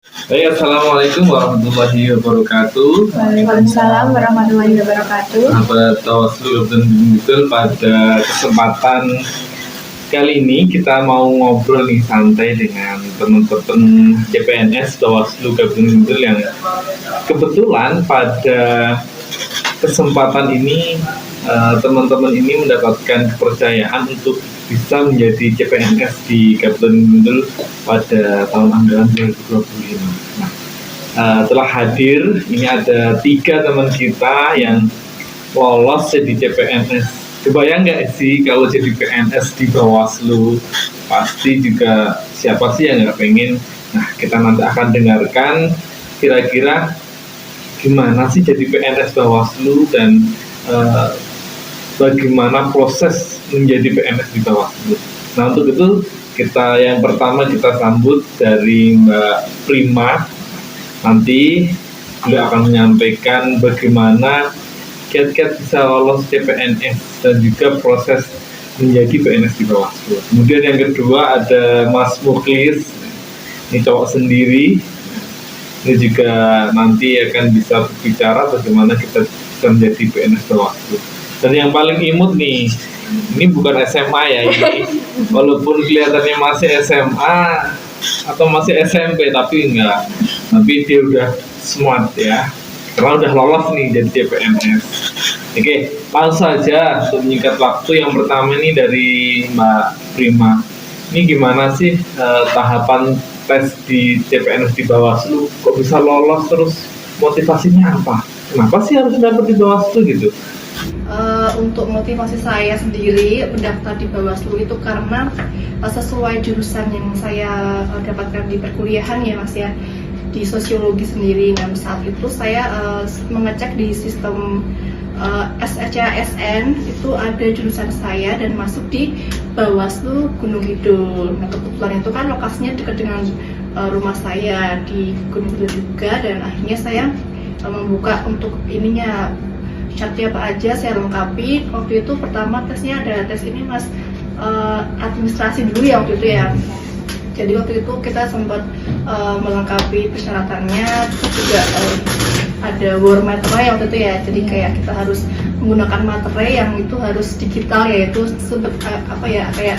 Baik, Assalamualaikum warahmatullahi wabarakatuh. Waalaikumsalam warahmatullahi wabarakatuh. Sahabat Tawaslu dan Google, pada kesempatan kali ini kita mau ngobrol nih santai dengan teman-teman CPNS Tawaslu Gabungan Google yang kebetulan pada kesempatan ini teman-teman ini mendapatkan kepercayaan untuk bisa menjadi CPNS di Kabupaten Guntur pada tahun anggaran 2025. Nah, telah hadir, ini ada 3 teman kita yang lolos jadi CPNS. Kebayang nggak sih kalau jadi PNS di Bawaslu? Pasti juga siapa sih yang nggak pengen. Nah, kita nanti akan dengarkan kira-kira gimana sih jadi PNS Bawaslu dan bagaimana proses menjadi PNS di Bawaslu. Nah, untuk itu yang pertama kita sambut dari Mbak Prima. Nanti beliau akan menyampaikan bagaimana kiat-kiat bisa lolos CPNS dan juga proses menjadi PNS di Bawaslu. Kemudian yang kedua ada Mas Mukhlis, ini cowok sendiri. Ini juga nanti akan bisa berbicara bagaimana kita bisa menjadi PNS Bawaslu. Dan yang paling imut nih, ini bukan SMA ya, ini walaupun kelihatannya masih SMA atau masih SMP, tapi enggak, tapi dia udah smart ya, karena udah lolos nih jadi CPNS. Oke, langsung saja untuk menyingkat waktu. Yang pertama ini dari Mbak Prima, ini gimana sih tahapan tes di CPNS di Bawaslu, kok bisa lolos, terus motivasinya apa? Kenapa sih harus dapat di Bawaslu gitu? Untuk motivasi saya sendiri mendaftar di Bawaslu itu karena sesuai jurusan yang saya dapatkan di perkuliahan ya Mas ya, di sosiologi sendiri. Nah, saat itu saya mengecek di sistem SCASN itu ada jurusan saya dan masuk di Bawaslu Gunung Kidul. Nah, kebetulan itu kan lokasinya dekat dengan rumah saya di Gunung Kidul juga, dan akhirnya saya membuka untuk ininya, syaratnya apa aja saya lengkapi. Waktu itu pertama tesnya ada tes ini Mas, administrasi dulu ya waktu itu ya. Jadi waktu itu kita sempat melengkapi persyaratannya, terus juga ada war materai waktu itu ya. Jadi kayak kita harus menggunakan materai yang itu harus digital, yaitu sempat kayak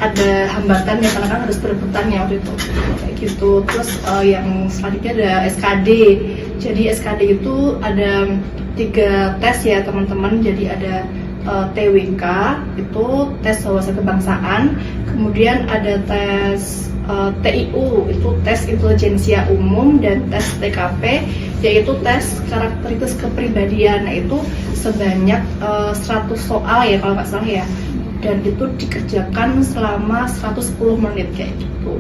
ada hambatan ya, karena kan harus berebutan ya waktu itu kayak gitu. Terus yang selanjutnya ada SKD. Jadi SKD itu ada 3 tes ya teman-teman. Jadi ada TWK, itu tes wawasan kebangsaan, kemudian ada tes TIU, itu tes intelijensia umum, dan tes TKP, yaitu tes karakteristikus kepribadian. Nah, itu sebanyak 100 soal ya kalau nggak salah ya, dan itu dikerjakan selama 110 menit kayak gitu.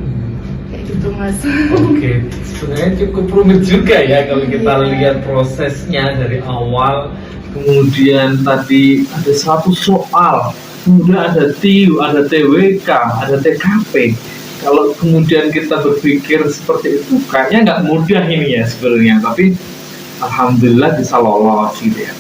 Kayak gitu Mas. Oke, sebenarnya cukup rumit juga ya kalau kita lihat prosesnya dari awal. Kemudian tadi ada 100 soal, kemudian ada TIU, ada TWK, ada TKP. Kalau kemudian kita berpikir seperti itu, kayaknya nggak mudah ini ya sebenarnya, tapi alhamdulillah bisa lolos gitu ya.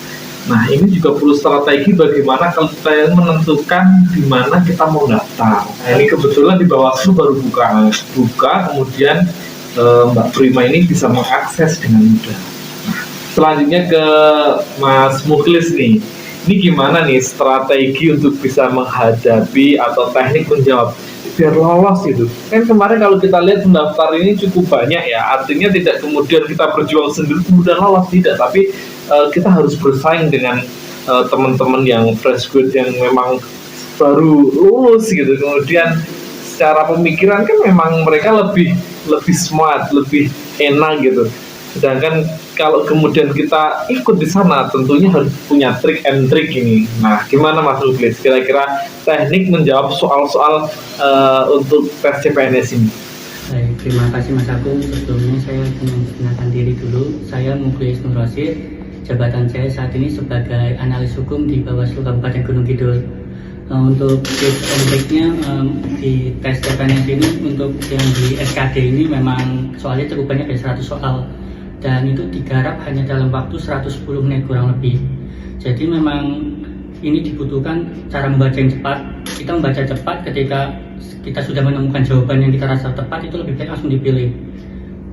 Nah, ini juga perlu strategi bagaimana kalau kita menentukan di mana kita mau daftar. Nah, ini kebetulan di Bawaslu baru buka, kemudian Mbak Prima ini bisa mengakses dengan mudah. Nah, selanjutnya ke Mas Mukhlis nih. Ini gimana nih strategi untuk bisa menghadapi atau teknik menjawab biar lolos gitu. Kan kemarin kalau kita lihat pendaftar ini cukup banyak ya, artinya tidak kemudian kita berjuang sendiri kemudian lolos, tidak, tapi kita harus bersaing dengan teman-teman yang fresh grade yang memang baru lulus gitu. Kemudian secara pemikiran kan memang mereka lebih smart, lebih enak gitu. Sedangkan kalau kemudian kita ikut di sana tentunya harus punya trik and trick ini. Nah, gimana Mas Mukhlis kira-kira teknik menjawab soal-soal untuk tes CPNS ini? Baik, terima kasih Mas Agung. Sebelumnya saya mengenalkan diri dulu. Saya Mukhlis Nur Rasid. Jabatan saya saat ini sebagai analis hukum di Bawaslu Kabupaten Gunung Kidul. Untuk tips and triknya di tes CPNS ini, untuk yang di SKD ini memang soalnya cukup banyak, ada 100 soal, dan itu digarap hanya dalam waktu 110 menit kurang lebih. Jadi memang ini dibutuhkan cara membaca yang cepat. Kita membaca cepat, ketika kita sudah menemukan jawaban yang kita rasa tepat, itu lebih baik langsung dipilih.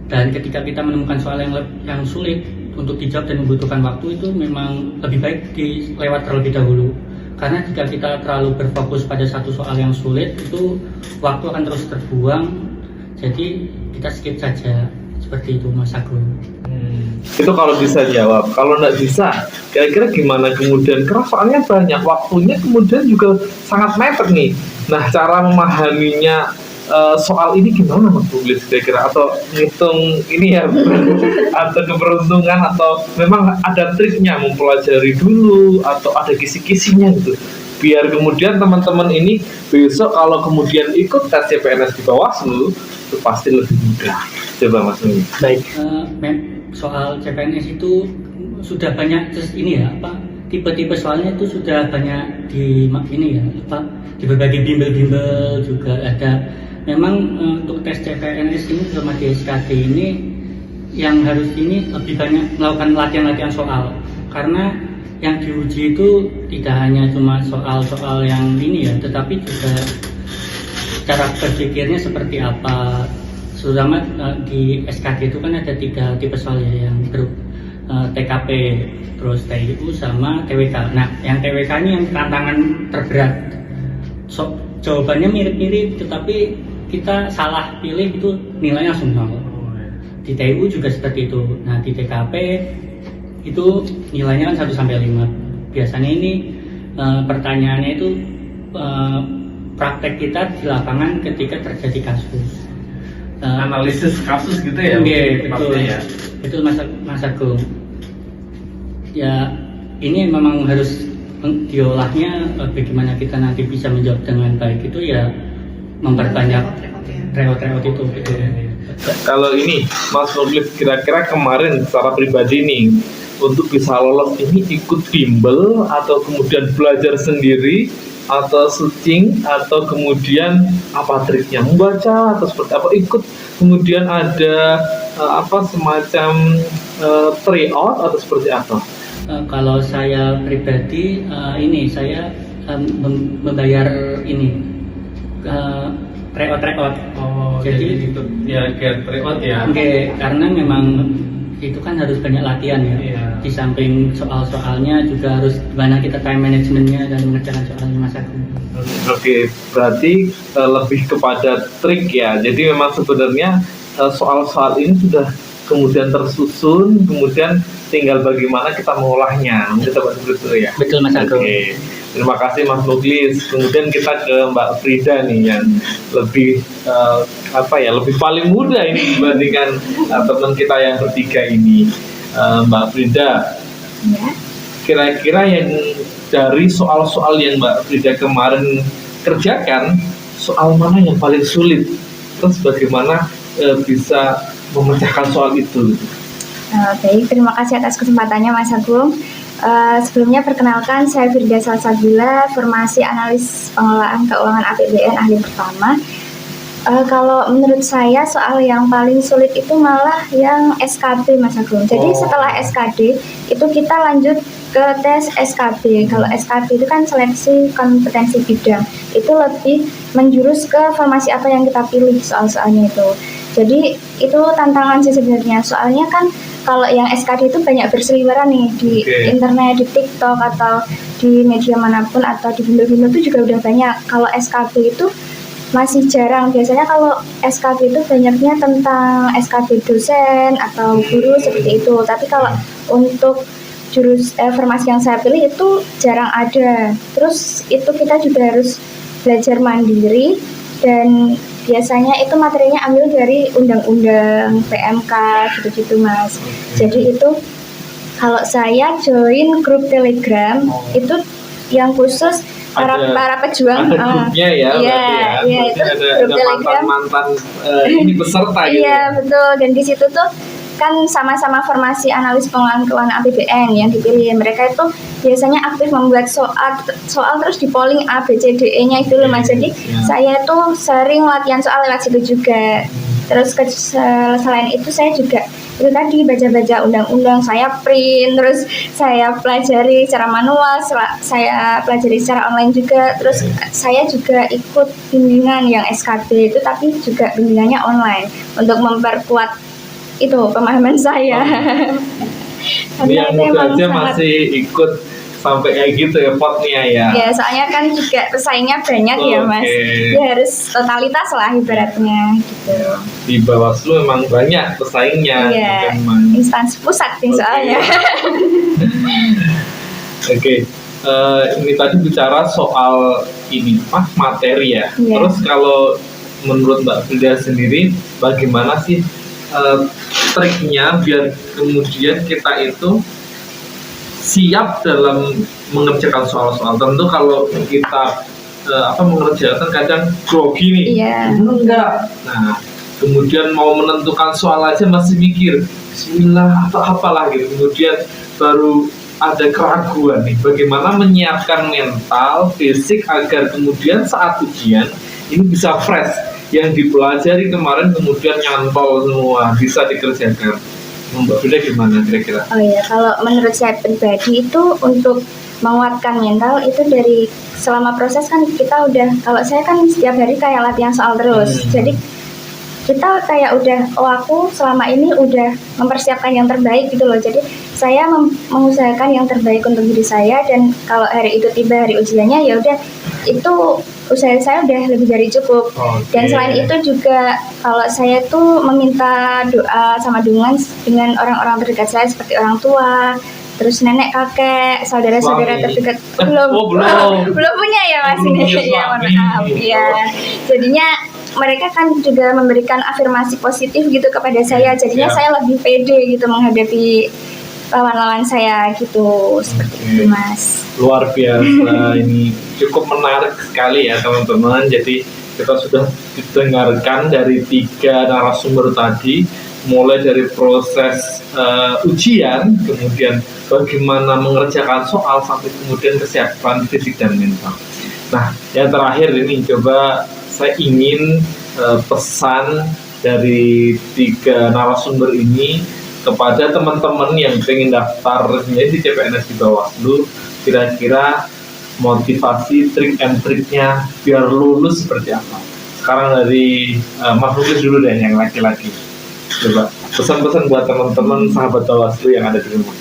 Dan ketika kita menemukan soal yang sulit untuk dijawab dan membutuhkan waktu, itu memang lebih baik dilewat terlebih dahulu. Karena jika kita terlalu berfokus pada satu soal yang sulit, itu waktu akan terus terbuang. Jadi kita skip saja. Seperti itu Mas Agung. Itu kalau bisa jawab. Kalau nggak bisa, kira-kira gimana kemudian? Karena soalnya banyak, waktunya kemudian juga sangat mepet nih. Nah, cara memahaminya soal ini gimana Mas Muklis kira-kira? Atau ngitung ini ya, atau keberuntungan, atau memang ada triknya, mempelajari dulu, atau ada kisi-kisinya gitu, biar kemudian teman-teman ini besok kalau kemudian ikut tes CPNS di Bawaslu itu pasti lebih mudah. Coba Mas Muklis. Baik, soal CPNS itu sudah banyak ini ya, tipe-tipe soalnya itu sudah banyak di ini ya, di berbagai bimbel-bimbel juga ada. Memang untuk tes CPNS ini sama di SKD ini yang harus ini lebih banyak melakukan latihan-latihan soal, karena yang diuji itu tidak hanya cuma soal-soal yang ini ya, tetapi juga cara berpikirnya seperti apa. Terutama di SKD itu kan ada 3 tipe soal ya, yang grup TKP, terus TIU sama TWK. Nah, yang TWK ini yang tantangan terberat. Jawabannya mirip-mirip, tetapi kita salah pilih itu nilainya langsung 0. Di TIU juga seperti itu. Nah, di TKP itu nilainya kan 1-5. Biasanya ini pertanyaannya itu praktek kita di lapangan ketika terjadi kasus. Analisis kasus gitu ya? Betul ya. Betul Mas Agung. Ya, ini memang harus diolahnya bagaimana kita nanti bisa menjawab dengan baik itu ya, memperbanyak reot-reot itu gitu. Kalau ini Mas Muklis kira-kira kemarin secara pribadi nih, untuk bisa lolos ini ikut bimbel atau kemudian belajar sendiri atau searching, atau kemudian apa triknya, membaca atau seperti apa, ikut kemudian ada semacam tryout atau seperti apa? Kalau saya pribadi ini saya membayar ini tryout. Jadi itu ya kayak tryout ya. Oke, karena memang itu kan harus banyak latihan ya. Iya. Di samping soal-soalnya juga harus gimana kita time managementnya dan mengerjakan soalnya Mas Agung. Oke, berarti lebih kepada trik ya. Jadi memang sebenarnya soal-soal ini sudah kemudian tersusun, kemudian tinggal bagaimana kita mengolahnya. Kita betul ya. Betul Mas Agung. Oke. Terima kasih Mas Muklis. Kemudian kita ke Mbak Frida nih yang lebih lebih paling muda ini dibandingkan teman kita yang bertiga ini. Mbak Frida, Ya. kira-kira yang dari soal-soal yang Mbak Frida kemarin kerjakan, soal mana yang paling sulit? Terus bagaimana bisa memecahkan soal itu? Baik, terima kasih atas kesempatannya Mas Agung. Sebelumnya perkenalkan, saya Firda Salsabila, formasi analis pengelolaan keuangan APBN ahli pertama. Kalau menurut saya soal yang paling sulit itu malah yang SKB Mas Agung. Jadi setelah SKD itu kita lanjut ke tes SKB. Kalau SKB itu kan seleksi kompetensi bidang, itu lebih menjurus ke formasi apa yang kita pilih soal-soalnya itu. Jadi itu tantangan sih sebenarnya. Soalnya kan kalau yang SKD itu banyak berseliweran nih di internet, di TikTok atau di media manapun atau di bimbel-bimbel itu juga udah banyak. Kalau SKB itu masih jarang. Biasanya kalau SKB itu banyaknya tentang SKB dosen atau guru seperti itu. Tapi kalau untuk formasi yang saya pilih itu jarang ada. Terus itu kita juga harus belajar mandiri, dan biasanya itu materinya ambil dari undang-undang PMK gitu-gitu Mas. Jadi itu kalau saya join grup Telegram itu yang khusus para pejuang. Ada grupnya ya. Iya, itu ada grup Telegram. mantan ini peserta gitu. Iya betul, dan di situ tuh kan sama-sama formasi analis pengelolaan keuangan APBN yang dipilih. Mereka itu biasanya aktif membuat soal terus di polling A, B, C, D, E-nya itu loh Mas. Jadi saya itu sering latihan soal lewat situ juga. Terus selain itu saya juga itu tadi baca-baca undang-undang, saya print, terus saya pelajari secara manual, saya pelajari secara online juga. Terus saya juga ikut bimbingan yang SKB itu, tapi juga bimbingannya online untuk memperkuat itu pemahaman saya. Ini yang itu muda emang aja sangat- masih ikut sampai kayak gitu ya potnya ya. Ya, soalnya kan juga pesaingnya banyak ya Mas. Oke. Ya harus totalitas lah ibaratnya gitu. Di Bawaslu memang banyak pesaingnya. Iya, memang. instansi pusat nih Oke. soalnya. Oke, ini tadi bicara soal ini materi ya. Iya. Terus kalau menurut Mbak Frida sendiri, bagaimana sih triknya biar kemudian kita itu siap dalam mengerjakan soal-soal? Tentu kalau kita mengerjakan kadang grogi nih, Iya. enggak. Nah, kemudian mau menentukan soal aja masih mikir, Bismillah atau apalah gitu. Kemudian baru ada keraguan nih, bagaimana menyiapkan mental, fisik agar kemudian saat ujian ini bisa fresh, yang dipelajari kemarin kemudian nyantol semua, bisa dikerjakan. Mbak Frida gimana kira-kira? Oh iya, kalau menurut saya pribadi itu untuk menguatkan mental itu dari selama proses kan kita udah, kalau saya kan setiap hari kayak latihan soal terus. Jadi kita kayak udah, oh aku selama ini udah mempersiapkan yang terbaik gitu loh. Jadi saya mengusahakan yang terbaik untuk diri saya, dan kalau hari itu tiba hari ujiannya ya udah, itu usaha saya udah lebih dari cukup. Dan selain itu juga kalau saya tuh meminta doa sama dengan orang-orang terdekat saya seperti orang tua, terus nenek, kakek, saudara-saudara Suami. terdekat. Belum, belum punya ya Mas Belum ini. punya Ya, mohon suami. maaf. Ya. Jadinya mereka kan juga memberikan afirmasi positif gitu kepada saya. Jadinya Ya. saya lebih pede gitu menghadapi lawan-lawan saya gitu, seperti itu Mas. Luar biasa. Ini cukup menarik sekali ya teman-teman. Jadi kita sudah didengarkan dari 3 narasumber tadi, mulai dari proses ujian, kemudian bagaimana mengerjakan soal, sampai kemudian kesiapan fisik dan mental. Nah, yang terakhir ini coba saya ingin pesan dari 3 narasumber ini kepada teman-teman yang ingin daftar menjadi CPNS di Bawaslu. Kira-kira motivasi, trik and triknya biar lulus seperti apa? Sekarang dari Mas Muklis dulu deh, yang laki-laki. Coba pesan-pesan buat teman-teman sahabat Bawaslu yang ada di rumah.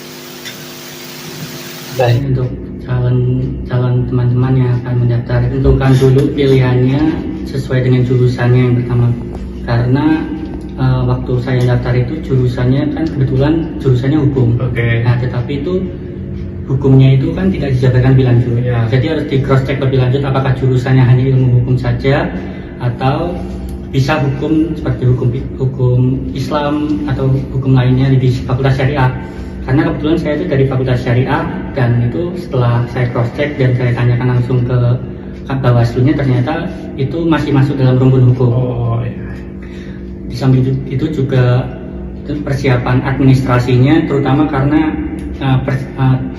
Baik, untuk calon teman-teman yang akan mendaftar, tentukan dulu pilihannya sesuai dengan jurusannya yang pertama. Karena waktu saya daftar itu jurusannya kan kebetulan jurusannya hukum. Oke. Nah, tetapi itu hukumnya itu kan tidak dijabarkan lebih lanjut. Ya. Jadi harus di cross check lebih lanjut apakah jurusannya hanya ilmu hukum saja atau bisa hukum seperti hukum Islam atau hukum lainnya di Fakultas Syariah. Karena kebetulan saya itu dari Fakultas Syariah, dan itu setelah saya cross check dan saya tanyakan langsung ke Bawaslu-nya, ternyata itu masih masuk dalam rumpun hukum. Oh iya. Di samping itu juga persiapan administrasinya, terutama karena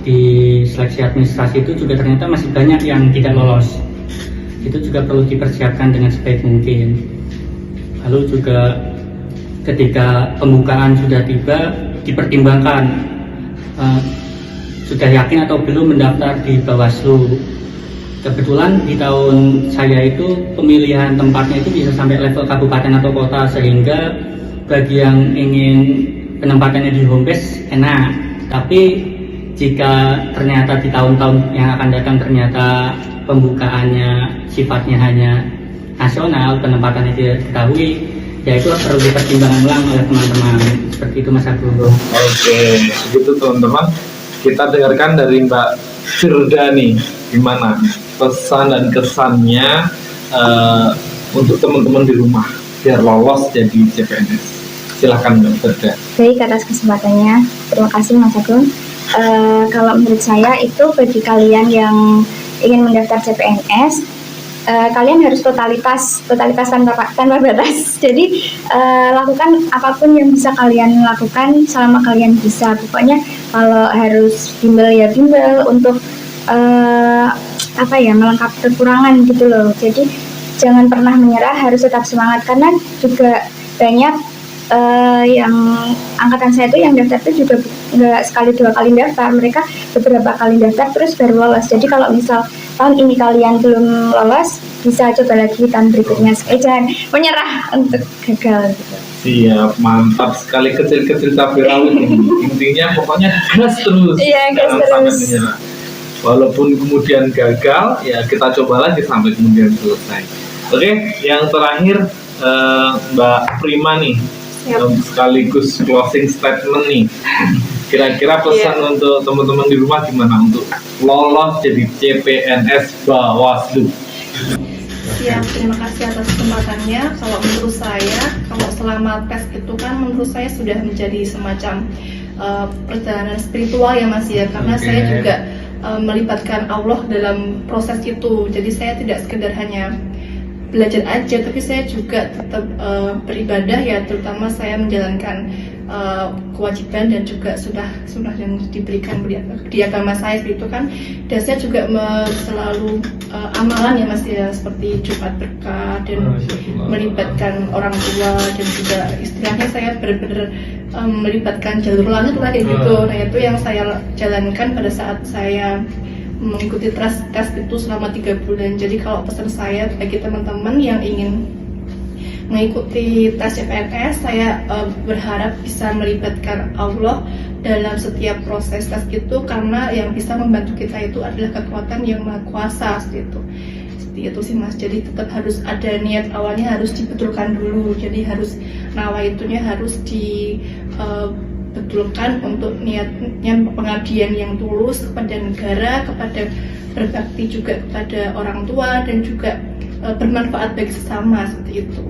di seleksi administrasi itu juga ternyata masih banyak yang tidak lolos. Itu juga perlu dipersiapkan dengan sebaik mungkin. Lalu juga ketika pembukaan sudah tiba, dipertimbangkan sudah yakin atau belum mendaftar di Bawaslu. Kebetulan di tahun saya itu pemilihan tempatnya itu bisa sampai level kabupaten atau kota, sehingga bagi yang ingin penempatannya di home base enak. Tapi jika ternyata di tahun-tahun yang akan datang ternyata pembukaannya sifatnya hanya nasional, penempatannya tidak diketahui, ya itu perlu dipertimbangkan ulang oleh teman-teman. Seperti itu Mas Agung. Oke, begitu teman-teman. Kita dengarkan dari Mbak Firda nih, gimana pesan dan kesannya untuk teman-teman di rumah biar lolos jadi CPNS. Silahkan Mbak Firda. Baik, atas kesempatannya. Terima kasih Mas Agung. Kalau menurut saya itu bagi kalian yang ingin mendaftar CPNS, kalian harus totalitas tanpa batas. Jadi lakukan apapun yang bisa kalian lakukan selama kalian bisa. Pokoknya kalau harus bimbel ya bimbel untuk melengkapi kekurangan gitu loh. Jadi jangan pernah menyerah, harus tetap semangat, karena juga banyak yang angkatan saya itu yang daftar itu juga nggak sekali 2 kali daftar, mereka beberapa kali daftar terus baru lolos. Jadi kalau misal tahun ini kalian belum lolos, bisa coba lagi tahun berikutnya. Jangan menyerah untuk gagal gitu. Siap, mantap sekali, kecil-kecil tapi rawit ini. Intinya pokoknya gas terus. Iya, gas Jangan terus. sampai menyerah. Walaupun kemudian gagal, ya kita coba lagi sampai kemudian selesai. Oke, yang terakhir Mbak Prima nih, Siap. sekaligus closing statement nih. Kira-kira pesan untuk teman-teman di rumah gimana untuk lolos jadi CPNS Bawaslu? Ya, terima kasih atas kesempatannya. Kalau menurut saya, kalau selama tes itu kan menurut saya sudah menjadi semacam perjalanan spiritual ya Mas ya, karena saya juga melibatkan Allah dalam proses itu. Jadi saya tidak sekedar hanya belajar aja, tapi saya juga tetap beribadah ya, terutama saya menjalankan kewajiban dan juga sudah yang diberikan di agama saya itu kan. Dan saya juga selalu amalan ya Mas ya, seperti Jumat Berkah dan melibatkan orang tua, dan juga istilahnya saya benar-benar melibatkan jalur langit lah kayak gitu. Nah itu yang saya jalankan pada saat saya mengikuti tes itu selama 3 bulan. Jadi kalau pesan saya bagi teman-teman yang ingin mengikuti tes CPNS, saya berharap bisa melibatkan Allah dalam setiap proses tes itu, karena yang bisa membantu kita itu adalah kekuatan yang maha kuasa seperti itu sih Mas. Jadi tetap harus ada niat awalnya, harus dibetulkan dulu. Jadi harus nawaitunya harus betulkan untuk niatnya pengabdian yang tulus kepada negara, kepada berbakti juga kepada orang tua, dan juga bermanfaat bagi sesama seperti itu.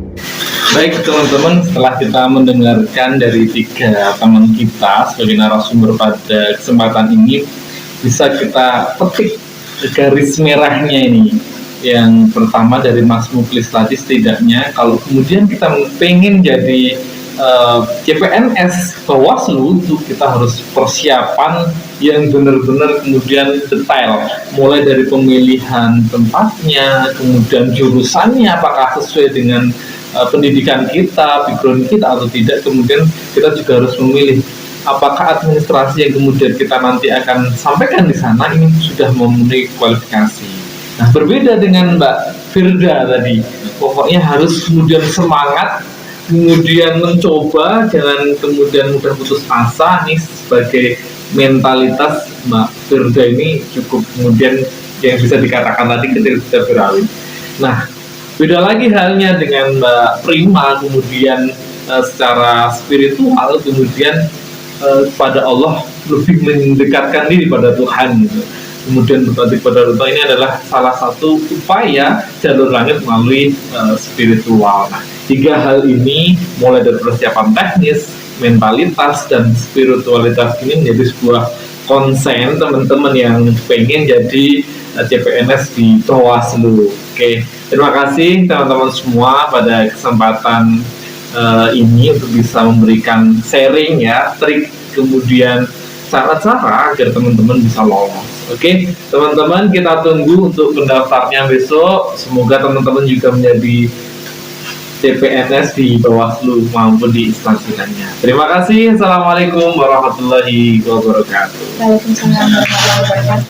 Baik teman-teman, setelah kita mendengarkan dari 3 teman kita sebagai narasumber pada kesempatan ini, bisa kita petik garis merahnya ini. Yang pertama dari Mas Muklis tadi, setidaknya kalau kemudian kita pengen jadi CPNS Bawaslu itu kita harus persiapan yang benar-benar kemudian detail, mulai dari pemilihan tempatnya, kemudian jurusannya apakah sesuai dengan pendidikan kita, background kita atau tidak, kemudian kita juga harus memilih apakah administrasi yang kemudian kita nanti akan sampaikan di sana ini sudah memenuhi kualifikasi. Nah, berbeda dengan Mbak Firda tadi, pokoknya harus kemudian semangat, kemudian mencoba, jangan kemudian mudah putus asa. Nih sebagai mentalitas Mbak Firda ini cukup kemudian yang bisa dikatakan tadi kecil sudah berawit. Nah, beda lagi halnya dengan Mbak Prima, kemudian secara spiritual kemudian pada Allah lebih mendekatkan diri pada Tuhan gitu. Kemudian berbakti pada Tuhan ini adalah salah satu upaya jalur langit melalui spiritual. Nah, 3 hal ini mulai dari persiapan teknis, mentalitas, dan spiritualitas ini menjadi sebuah konsen teman-teman yang pengen jadi CPNS di Bawaslu. Oke, terima kasih teman-teman semua pada kesempatan ini untuk bisa memberikan sharing ya, trik, kemudian cara-cara agar teman-teman bisa lolos. Oke, teman-teman, kita tunggu untuk pendaftarnya besok. Semoga teman-teman juga menjadi CPNS di Bawaslu maupun di instansi lainnya. Terima kasih. Assalamualaikum warahmatullahi wabarakatuh. Waalaikumsalam warahmatullahi wabarakatuh.